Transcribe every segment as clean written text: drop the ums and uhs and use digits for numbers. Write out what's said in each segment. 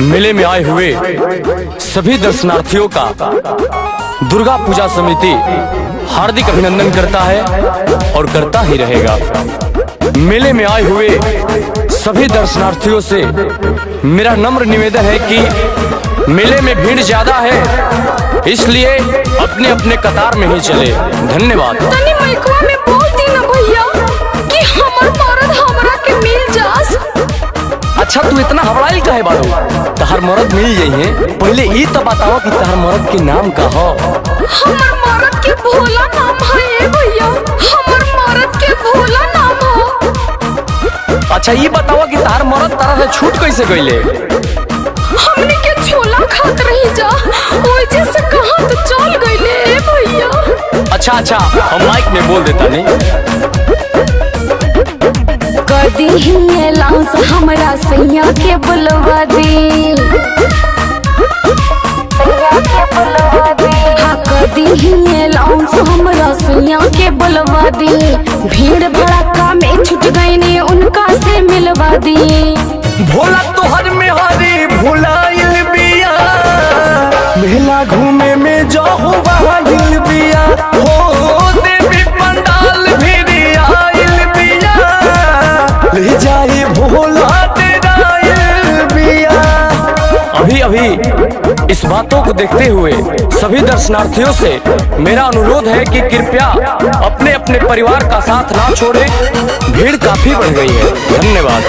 मेले में आए हुए सभी दर्शनार्थियों का दुर्गा पूजा समिति हार्दिक अभिनंदन करता है और करता ही रहेगा। मेले में आए हुए सभी दर्शनार्थियों से मेरा नम्र निवेदन है कि मेले में भीड़ ज्यादा है, इसलिए अपने अपने कतार में ही चले। धन्यवाद। तनी माइकवा में बोल दी ना भैया कि हमर मरद हमरा के मिल जास। अच्छा तू इतना हबड़ाइल काहे बाड़ू? तहर मरद मिल जाइए, पहले ई तो बताओ कि तहर मरद के नाम का हो? हमर मरद के भोला नाम है भैया, हमर मरद के भोला नाम हो। अच्छा ये बताओ कि तहर मरद तारा से छूट कैसे गईले? हमने के छोला खात रही जा, ओइजे से कहां तो चल गईले भैया। अच्छा हम माइक में बोल देता नहीं। कदी ही लाउंस हमरा सैया के बुलवा दी, हाँ कदी ही लाउंस हमरा सैया के बुलवा दी। भीड़ भड़का में छुट गई ने उनका से मिलवा दी। भोला तोहर में हरी भुलाइल बिया, मेला घूमे में जाहु बहाइल बिया, हो देवी पंडाल भी आइल बिया, ले जाए भोला तेराइल बिया। अभी इस बातों को देखते हुए सभी दर्शनार्थियों से मेरा अनुरोध है कि कृपया अपने अपने परिवार का साथ ना छोड़ें, भीड़ काफी बढ़ गई है। धन्यवाद।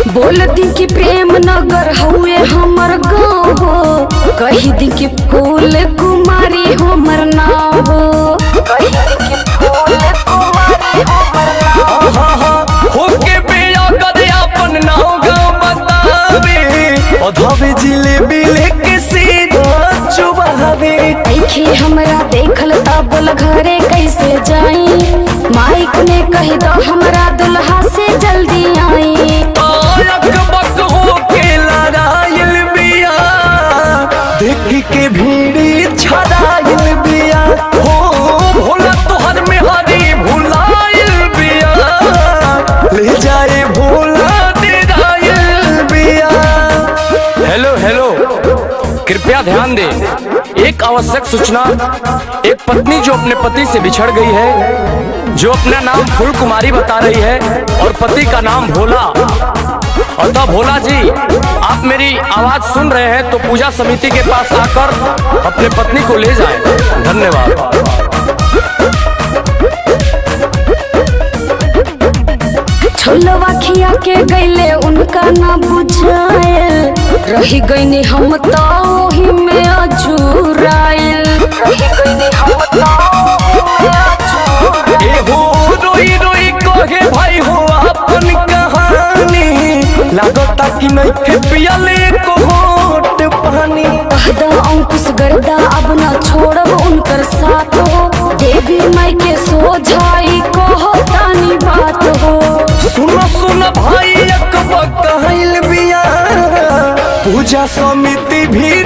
बोल दी कि प्रेम नगर हुए हमर गाँव हो, कही दी कि फूल कुमारी हमर नाम हो, कही दी कि फूल कुमारी हमर नाम हो। होके बिया कदे अपन नाव गाँव बतावे, अधवे जिलेबी लेके सीधा चुबावे। देखे हमरा देखल ता बोल घरे कैसे जाई, माइक ने कह दो हमरा दुल्हा से जल्दी आई। देख के भीड़ छड़ाइल बिया, हो भोला तोहर में हरी भुलाइल बिया, ले जाए भोला तेराइल बिया। हेलो कृपया ध्यान दें, एक आवश्यक सूचना। एक पत्नी जो अपने पति से बिछड़ गई है, जो अपना नाम फूल कुमारी बता रही है और पति का नाम भोला, अतः भोला जी आप मेरी आवाज सुन रहे हैं तो पूजा समिति के पास आकर अपने पत्नी को ले जाएं। धन्यवाद। छोलवा खिया के गईले उनका ना बुझाए, रही गईनी हम तो ही में अझुराइल, रही गईनी हम तो रोई रोई कहे भाई हो अपन कहानी, लागता कि नहीं के पियले को होट पानी। कहदा अंकुश गर्दा अब ना छोड़ब उनकर साथ हो, देवी माई के सोझाई कहो तानी बात हो। सुन भाई अकबर कहल बिया, पूजा समिति भी